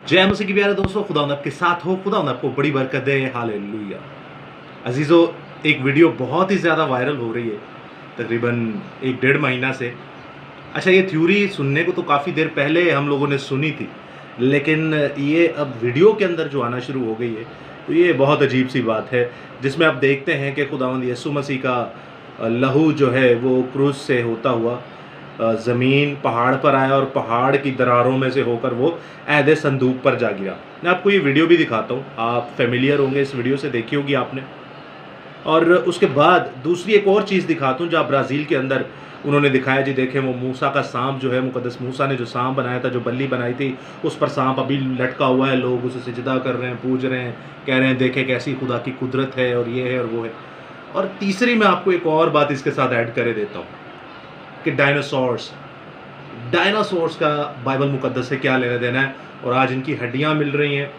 जय मसीह की प्यारे दोस्तों, खुदावंद आपके साथ हो। खुदावंद आपको बड़ी बरकत दे। हालेलुया। अजीज़ों, एक वीडियो बहुत ही ज़्यादा वायरल हो रही है तकरीबन 1 डेढ़ महीना से। अच्छा, ये थ्योरी सुनने को तो काफ़ी देर पहले हम लोगों ने सुनी थी, लेकिन ये अब वीडियो के अंदर जो आना शुरू हो गई है, तो ये बहुत अजीब सी बात है, जिसमें आप देखते हैं कि खुदावंद यीशु मसीह का लहू जो है वो क्रूस से होता हुआ ज़मीन पहाड़ पर आया और पहाड़ की दरारों में से होकर वो ऐदे संदूक पर जा गिरा। मैं आपको ये वीडियो भी दिखाता हूँ, आप फेमिलियर होंगे इस वीडियो से, देखी होगी आपने। और उसके बाद दूसरी एक और चीज़ दिखाता हूँ, जहाँ ब्राज़ील के अंदर उन्होंने दिखाया जी, देखें वो मूसा का सांप जो है, मुकद्दस मूसा ने जो सांप बनाया था, जो बल्ली बनाई थी, उस पर सांप अभी लटका हुआ है। लोग उसे सिजदा कर रहे हैं, पूज रहे हैं, कह रहे हैं देखें कैसी खुदा की कुदरत है, और ये है और वो है। और तीसरी मैं आपको एक और बात इसके साथ ऐड करे देता हूँ कि डायनासोर्स का बाइबल मुकद्दस से क्या लेना देना है। और आज इनकी हड्डियां मिल रही हैं,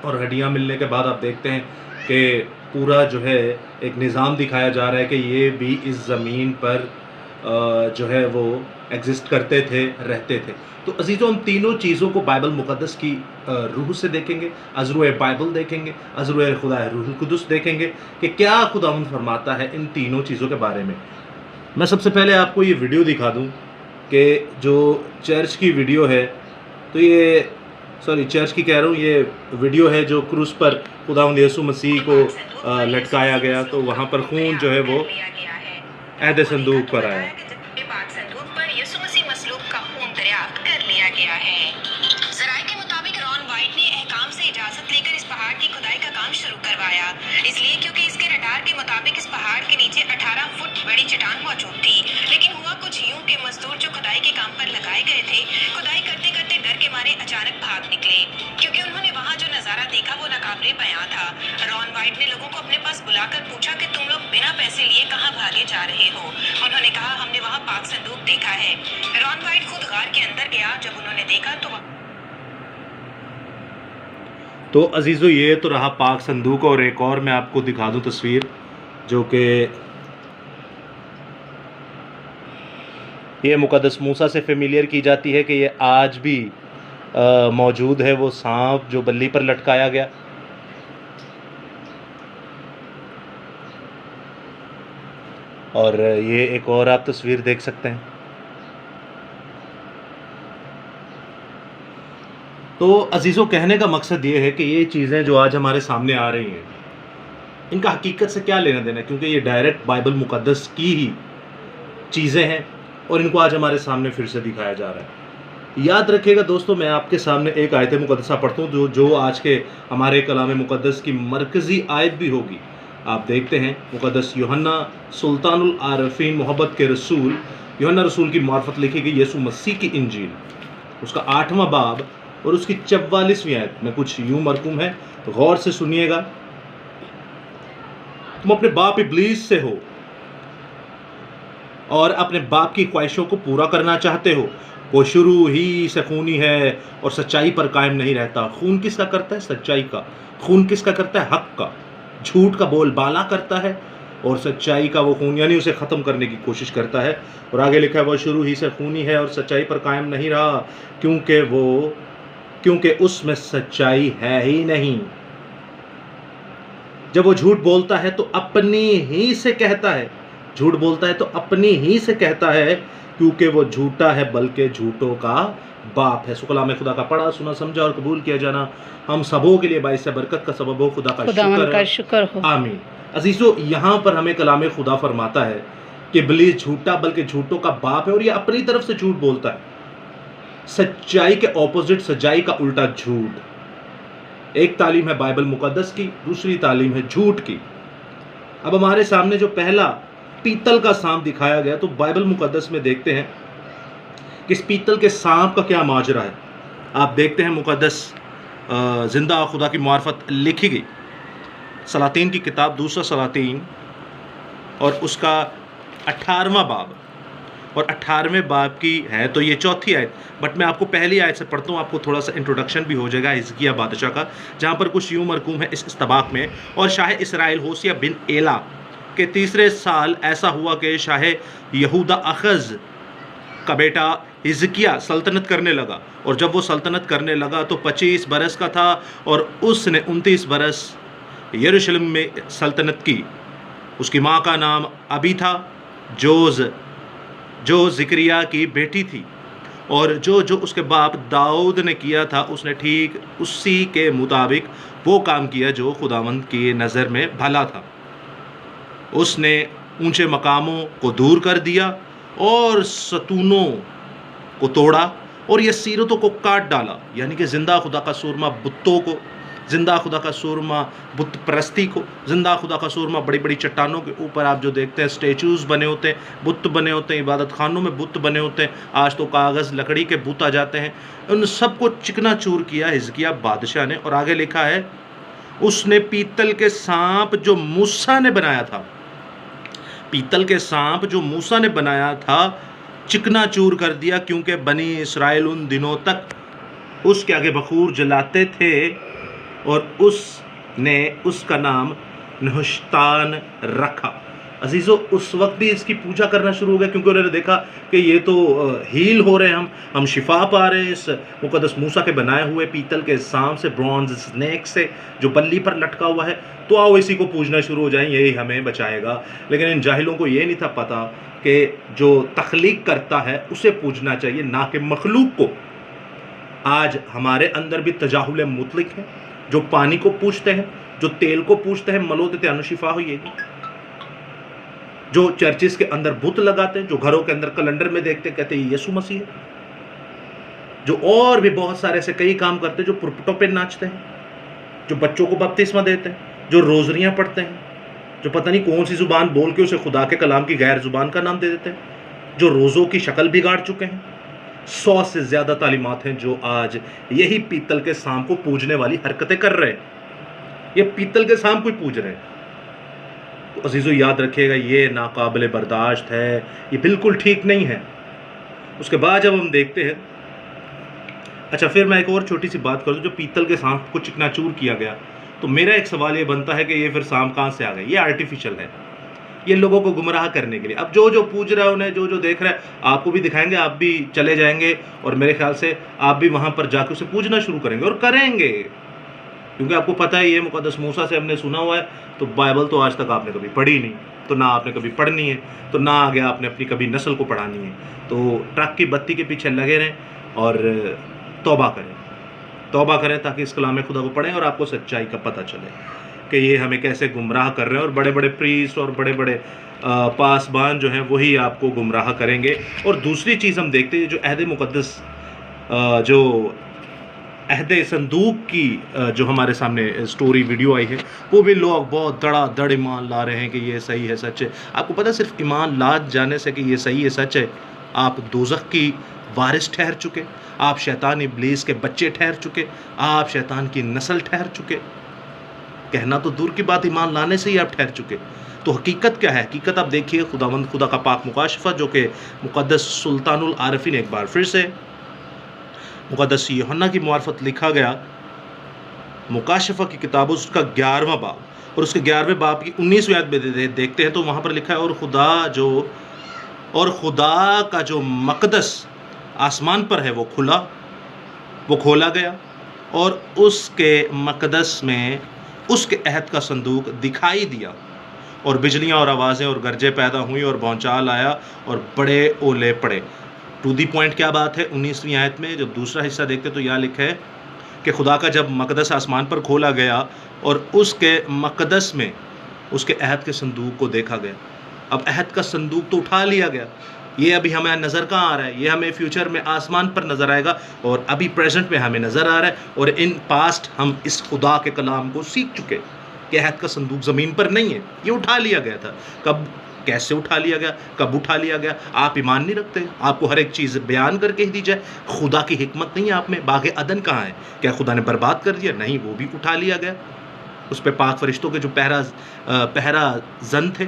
और हड्डियां मिलने के बाद आप देखते हैं कि पूरा जो है एक निज़ाम दिखाया जा रहा है कि ये भी इस ज़मीन पर जो है वो एग्जिस्ट करते थे, रहते थे। तो अजीज़ों, हम तीनों चीज़ों को बाइबल मुकद्दस की रूह से देखेंगे, अज़रुए बाइबल देखेंगे, अज़रुए खुदा रूहुल कुदस देखेंगे कि क्या खुदावंद फरमाता है इन तीनों चीज़ों के बारे में। मैं सबसे पहले आपको ये वीडियो दिखा दूं कि जो चर्च की वीडियो है, तो ये चर्च की कह रहा हूँ, ये वीडियो है जो क्रूस पर खुदावंद यीशु मसीह को लटकाया गया, तो वहाँ पर खून जो है वो ऐदे संदूक पर आया। इसलिए क्योंकि इसके रडार के मुताबिक इस पहाड़ के नीचे 18 फुट बड़ी चट्टान मौजूद थी। लेकिन हुआ कुछ यूं कि मजदूर जो खुदाई के काम पर लगाए गए थे, खुदाई करते करते डर के मारे अचानक भाग निकले, क्योंकि उन्होंने वहाँ जो नजारा देखा वो नाकाबिले बयां था। रॉन वाइट ने लोगों को अपने पास बुलाकर पूछा कि तुम लोग बिना पैसे लिए कहाँ भागे जा रहे हो। उन्होंने कहा, हमने वहाँ पाक संदूक देखा है। रॉन वाइट खुद गार के अंदर गया। जब उन्होंने देखा तो अजीज़ों, ये तो रहा पाक संदूक, और एक और मैं आपको दिखा दूं तस्वीर, जो कि ये मुकद्दस मूसा से फेमिलियर की जाती है कि ये आज भी मौजूद है, वो सांप जो बल्ली पर लटकाया गया। और ये एक और आप तस्वीर देख सकते हैं। तो अजीज़ों, कहने का मकसद ये है कि ये चीज़ें जो आज हमारे सामने आ रही हैं, इनका हकीकत से क्या लेना देना है, क्योंकि ये डायरेक्ट बाइबल मुकद्दस की ही चीज़ें हैं, और इनको आज हमारे सामने फिर से दिखाया जा रहा है। याद रखिएगा दोस्तों, मैं आपके सामने एक आयत मुकद्दसा पढ़ता हूँ जो आज के हमारे कलाम मुकद्दस की मरकज़ी आयत भी होगी। आप देखते हैं, मुकद्दस यूहन्ना सुल्तानुल आरफीन मोहब्बत के रसूल यूहन्ना रसूल की मार्फत लिखी गई यीशु मसीह की इंजील, उसका 8वां बाब और उसकी 44वीं आयत में कुछ यूं मरकूम है, तो गौर से सुनिएगा। तुम अपने बाप इब्लीस से हो और अपने बाप की ख्वाहिशों को पूरा करना चाहते हो। वो शुरू ही से खूनी है और सच्चाई पर कायम नहीं रहता। खून किसका करता है? सच्चाई का। खून किसका करता है? हक का। झूठ का बोलबाला करता है, और सच्चाई का वो खून यानी उसे ख़त्म करने की कोशिश करता है। और आगे लिखा है, वो शुरू ही से खूनी है और सच्चाई पर कायम नहीं रहा, क्योंकि उसमें सच्चाई है ही नहीं। जब वो झूठ बोलता है तो अपनी ही से कहता है, झूठ बोलता है तो अपनी ही से कहता है, क्योंकि वो झूठा है, बल्कि झूठों का बाप है। कलाम खुदा का पढ़ा, सुना, समझा और कबूल किया जाना हम सबों के लिए बाइस बरकत का सबब हो। खुदा का शुक्र हो। आमीन। अजीजों, यहाँ पर हमें कलाम खुदा फरमाता है कि इब्लीस झूठा बल्कि झूठों का बाप है, और ये अपनी तरफ से झूठ बोलता है। सच्चाई के ऑपोजिट, सच्चाई का उल्टा झूठ। एक तालीम है बाइबल मुकद्दस की, दूसरी तालीम है झूठ की। अब हमारे सामने जो पहला पीतल का सांप दिखाया गया, तो बाइबल मुकद्दस में देखते हैं कि इस पीतल के सांप का क्या माजरा है। आप देखते हैं, मुकद्दस जिंदा खुदा की मार्फत लिखी गई सलातीन की किताब, दूसरा सलातीन और उसका 18वां बाब और 18वें बाब की है, तो ये चौथी आयत। बट मैं आपको पहली आयत से पढ़ता हूँ, आपको थोड़ा सा इंट्रोडक्शन भी हो जाएगा हिजकिय्याह बादशाह का, जहाँ पर कुछ यूँ मरकूम है इस तबाक में। और शाह इसराइल होशिया बिन एला के 3रे साल ऐसा हुआ कि शाह यहूदा अखज़ का बेटा हिजकिया सल्तनत करने लगा, और जब वो सल्तनत करने लगा तो 25 बरस का था, और उसने 29 बरस यरूशलेम में सल्तनत की। उसकी माँ का नाम अबी था, जो ज़िक्रिया की बेटी थी, और जो जो उसके बाप दाऊद ने किया था उसने ठीक उसी के मुताबिक वो काम किया जो खुदावंद की नज़र में भला था। उसने ऊंचे मकामों को दूर कर दिया और सतूनों को तोड़ा, और ये सीरतों को काट डाला, यानी कि जिंदा खुदा का सूरमा बुतों को, जिंदा खुदा का सूरमा बुत परस्ती को, जिंदा खुदा का सूरमा बड़ी बड़ी चट्टानों के ऊपर आप जो देखते हैं स्टेचूज़ बने होते हैं, बुत बने होते हैं, इबादत खानों में बुत बने होते हैं, आज तो कागज़ लकड़ी के बुत आ जाते हैं, उन सबको चिकना चूर किया हिजकिया बादशाह ने। और आगे लिखा है उसने पीतल के सांप जो मूसा ने बनाया था, पीतल के सांप जो मूसा ने बनाया था चिकना चूर कर दिया, क्योंकि बनी इसराइल उन दिनों तक उसके आगे बखूर जलाते थे, और उसने उसका नाम नहुश्तान रखा। अजीज़ों, उस वक्त भी इसकी पूजा करना शुरू हो गया, क्योंकि उन्होंने देखा कि ये तो हील हो रहे हैं, हम शिफा पा रहे हैं इस मुकद्दस मूसा के बनाए हुए पीतल के सांप से, ब्रॉन्ज स्नेक से जो बल्ली पर लटका हुआ है, तो आओ इसी को पूजना शुरू हो जाए, यही हमें बचाएगा। लेकिन इन जाहिलों को ये नहीं था पता कि जो तख्लीक करता है उसे पूजना चाहिए, ना कि मखलूक को। आज हमारे अंदर भी तजाहुल मुतलिक है, जो पानी को पूछते हैं, जो तेल को पूछते हैं, मलोते अनुशिफा हुई, जो चर्चिस के अंदर बुत लगाते हैं, जो घरों के अंदर कैलेंडर में देखते कहते हैं यीशु मसीह है, जो और भी बहुत सारे ऐसे कई काम करते हैं, जो पुरपटों पे नाचते हैं, जो बच्चों को बपतिस्मा देते हैं, जो रोजरियां पढ़ते हैं, जो पता नहीं कौन सी जुबान बोल के उसे खुदा के कलाम की गैर जुबान का नाम दे देते हैं, जो रोज़ों की शक्ल बिगाड़ चुके हैं। 100 से ज़्यादा तालीमात हैं जो आज यही पीतल के सांप को पूजने वाली हरकतें कर रहे हैं। ये पीतल के सांप को पूज रहे हैं। तो अजीज़ों, याद रखिएगा, ये नाकाबिल बर्दाश्त है, ये बिल्कुल ठीक नहीं है। उसके बाद जब हम देखते हैं, अच्छा फिर मैं एक और छोटी सी बात करूँ, जो पीतल के सांप को चिकनाचूर किया गया, तो मेरा एक सवाल ये बनता है कि ये फिर सांप कहाँ से आ गए? ये आर्टिफिशियल है, ये लोगों को गुमराह करने के लिए। अब जो जो पूज रहा है, उन्हें जो जो देख रहा है, आपको भी दिखाएंगे, आप भी चले जाएंगे, और मेरे ख्याल से आप भी वहाँ पर जाकर उसे पूजना शुरू करेंगे, और करेंगे, क्योंकि आपको पता है ये मुकद्दस मूसा से हमने सुना हुआ है। तो बाइबल तो आज तक आपने कभी पढ़ी नहीं, तो ना आपने कभी पढ़नी है, तो ना आगे आपने अपनी कभी नस्ल को पढ़ानी है। तो ट्रक की बत्ती के पीछे लगे रहें और तौबा करें ताकि इस कलाम खुदा को पढ़ें और आपको सच्चाई का पता चले कि ये हमें कैसे गुमराह कर रहे हैं। और बड़े बड़े प्रीस्ट और बड़े बड़े पासबान जो हैं वही आपको गुमराह करेंगे। और दूसरी चीज़ हम देखते हैं, जो अहद मुकद्दस, जो अहद संदूक की जो हमारे सामने स्टोरी वीडियो आई है, वो भी लोग बहुत धड़ ईमान ला रहे हैं कि ये सही है, सच है। आपको पता है, सिर्फ ईमान ला जाने से कि ये सही है, सच है, आप दोज़ख की वारिस ठहर चुके, आप शैतान इब्लीस के बच्चे ठहर चुके, आप शैतान की नस्ल ठहर चुके। कहना तो दूर की बात, ईमान लाने से ही आप ठहर चुके। तो हकीकत क्या है? हकीकत आप देखिए, खुदा का पाक मुकाशफा, जो कि मुकद्दस सुल्तानुल आरफीन, एक बार फिर से मुकद्दस यूहन्ना की मार्फत लिखा गया मुकाशफा की किताब, उसका 11वां बाब और उसके 11वें बाब की 19वीं आयत में देखते हैं, तो वहाँ पर लिखा है, और खुदा का जो मकदस आसमान पर है वो खोला गया, और उसके मकदस में उसके अहद का संदूक दिखाई दिया, और बिजलियां और आवाज़ें और गरजें पैदा हुई, और भौचाल आया, और बड़े ओले पड़े। टू दी पॉइंट क्या बात है? 19वीं आयत में जब दूसरा हिस्सा देखते तो यहाँ लिखा है कि खुदा का जब मकदस आसमान पर खोला गया और उसके मकदस में उसके अहद के संदूक को देखा गया। अब अहद का संदूक तो उठा लिया गया, ये अभी हमें नज़र कहाँ आ रहा है? ये हमें फ्यूचर में आसमान पर नज़र आएगा, और अभी प्रेजेंट में हमें नज़र आ रहा है। और इन पास्ट हम इस खुदा के कलाम को सीख चुके कि अहद का संदूक ज़मीन पर नहीं है, ये उठा लिया गया था। कब, कैसे उठा लिया गया, कब उठा लिया गया? आप ईमान नहीं रखते, आपको हर एक चीज़ बयान करके ही दी जाए। खुदा की हिकमत नहीं है आप में। बाग़े अदन कहाँ है? क्या खुदा ने बर्बाद कर दिया? नहीं, वो भी उठा लिया गया। उस पर पाक फरिश्तों के जो पहरा जन थे,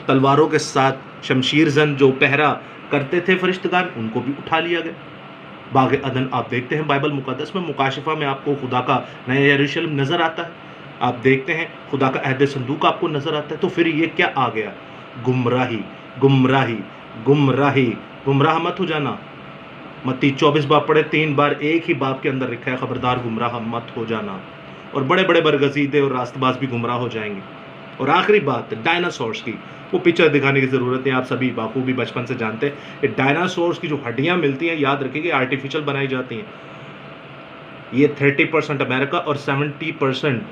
तलवारों के साथ शमशीर जन जो पहरा करते थे फरिश्तगान, उनको भी उठा लिया गया। बाग़े अदन आप देखते हैं बाइबल मुक़द्दस में, मुकाशफा में आपको खुदा का नया यरूशलेम नज़र आता है, आप देखते हैं खुदा का अहद संदूक आपको नज़र आता है। तो फिर ये क्या आ गया? गुमराही, गुमराही, गुमराही। गुमराह मत हो जाना, मत्ती 24 बाब पढ़े, 3 बार एक ही बाब के अंदर लिखा है, खबरदार गुमराह मत हो जाना। और बड़े बड़े बरगजीदे और रास्तबाज भी गुमराह हो जाएंगे। और आखिरी बात डायनासोर्स की, वो पिक्चर दिखाने की ज़रूरत नहीं, आप सभी बाखूबी बचपन से जानते हैं कि डायनासोर्स की जो हड्डियाँ मिलती हैं, याद रखिए आर्टिफिशियल बनाई जाती हैं। ये 30% अमेरिका और 70%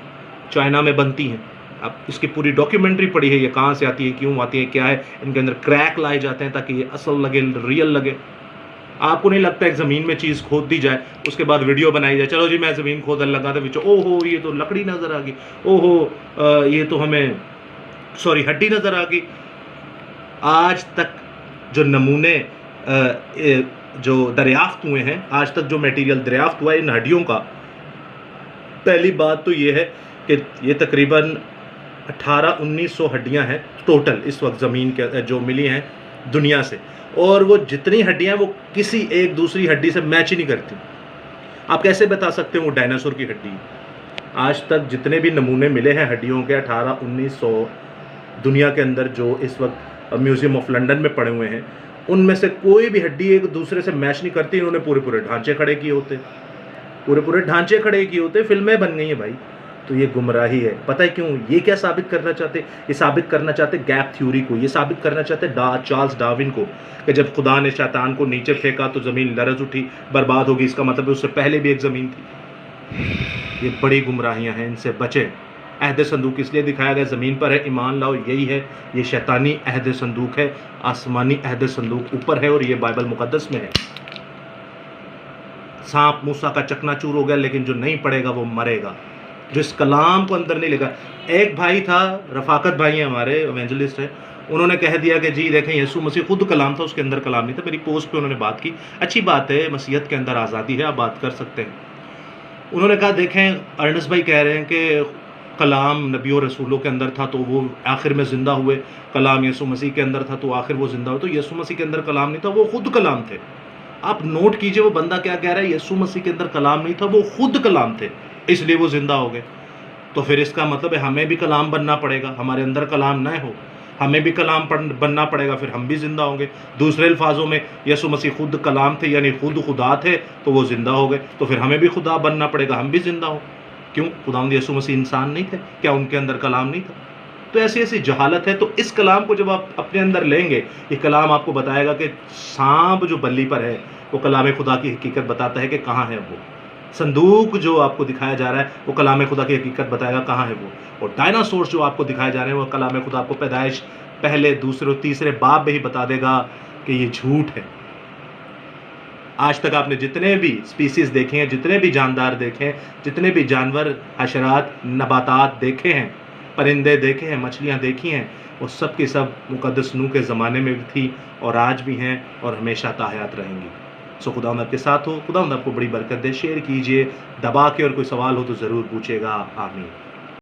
चाइना में बनती हैं। अब इसकी पूरी डॉक्यूमेंट्री पड़ी है, ये कहाँ से आती है, क्यों आती है, क्या है, इनके अंदर क्रैक लाए जाते हैं ताकि ये असल लगे, रियल लगे। आपको नहीं लगता एक ज़मीन में चीज़ खोद दी जाए, उसके बाद वीडियो बनाई जाए, चलो जी मैं ज़मीन खोदने लगा था, बीच ओहो ये तो लकड़ी नज़र आ गई, ओहो ये तो हमें हड्डी नज़र आ गई। आज तक जो नमूने जो दरियाफ्त हुए हैं, आज तक जो मटेरियल दरियाफ्त हुआ है इन हड्डियों का, पहली बात तो ये है कि ये तकरीबन 1800-1900 हड्डियाँ हैं टोटल इस वक्त ज़मीन के जो मिली हैं दुनिया से, और वो जितनी हड्डियाँ हैं वो किसी एक दूसरी हड्डी से मैच ही नहीं करती। आप कैसे बता सकते हैं वो डायनासोर की हड्डी? आज तक जितने भी नमूने मिले हैं हड्डियों के 1800-1900 दुनिया के अंदर जो इस वक्त म्यूज़ियम ऑफ लंदन में पड़े हुए हैं, उनमें से कोई भी हड्डी एक दूसरे से मैच नहीं करती। इन्होंने पूरे ढांचे खड़े किए होते, पूरे ढांचे खड़े किए होते, फिल्में बन गई हैं भाई। तो ये गुमराही है। पता है क्यों? ये क्या साबित करना चाहते? ये साबित करना चाहते गैप थ्योरी को, ये साबित करना चाहते चार्ल्स डार्विन को कि जब खुदा ने शैतान को नीचे फेंका तो ज़मीन लरज़ उठी, बर्बाद होगी। इसका मतलब है उससे पहले भी एक ज़मीन थी। ये बड़ी गुमराहियाँ हैं, इनसे बचें। अहद संदूक इसलिए दिखाया गया ज़मीन पर है, ईमान लाओ, यही है। ये शैतानी अहद संदूक है, आसमानी अहद संदूक ऊपर है और ये बाइबल मुक़द्दस में है। सांप मूसा का चकनाचूर हो गया, लेकिन जो नहीं पड़ेगा वो मरेगा, जो इस कलाम को अंदर नहीं लेगा। एक भाई था, रफाकत भाई हैं हमारे, एवेंजलिस्ट हैं, उन्होंने कह दिया कि जी देखें यीशु मसीह खुद कलाम था, उसके अंदर कलाम नहीं था। मेरी पोस्ट पे उन्होंने बात की, अच्छी बात है, मसीहत के अंदर आज़ादी है, आप बात कर सकते हैं। उन्होंने कहा देखें अर्नस भाई कह रहे हैं कि कलाम नबी और रसूलों के अंदर था तो वो आखिर में ज़िंदा हुए, कलाम यीशु मसीह के अंदर था तो आखिर वो ज़िंदा हुए। तो यीशु मसीह के अंदर कलाम नहीं था, वो खुद कलाम थे। आप नोट कीजिए वो बंदा क्या कह रहा है, यीशु मसीह के अंदर कलाम नहीं था, वो खुद कलाम थे, इसलिए वो ज़िंदा हो गए। तो फिर इसका मतलब है हमें भी कलाम बनना पड़ेगा, हमारे अंदर कलाम न हो, हमें भी कलाम बनना पड़ेगा, फिर हम भी ज़िंदा होंगे। दूसरे अल्फाजों में यीशु मसीह खुद कलाम थे, यानी खुद खुदा थे, तो वो ज़िंदा हो गए। तो फिर हमें भी खुदा बनना पड़ेगा, हम भी ज़िंदा हों। क्यों? खुदावंद यीशु मसीह इंसान नहीं थे क्या? उनके अंदर कलाम नहीं था? तो ऐसी ऐसी जहालत है। तो इस कलाम को जब आप अपने अंदर लेंगे, ये कलाम आपको बताएगा कि सांप जो बल्ली पर है वो कलाम खुदा की हकीकत बताता है कि कहाँ है वो। संदूक जो आपको दिखाया जा रहा है वो कलाम खुदा की हकीकत बताएगा कहाँ है वो। और डायनासोर्स जो आपको दिखाए जा रहे हैं वो कलाम खुदा आपको पैदाइश पहले, दूसरे और तीसरे बाब में ही बता देगा कि ये झूठ है। आज तक आपने जितने भी स्पीसीज़ देखे हैं, जितने भी जानदार देखे हैं, जितने भी जानवर, हशरात, नबातात देखे हैं, परिंदे देखे हैं, मछलियाँ देखी हैं, वो सब की सब मुक़द्दस नूह के ज़माने में भी थी और आज भी हैं और हमेशा ताहयात रहेंगी। सो खुदावंद आपके साथ हो, खुदावंद आपको बड़ी बरकत दे। शेयर कीजिए दबा के, और कोई सवाल हो तो ज़रूर पूछेगा। आमीन।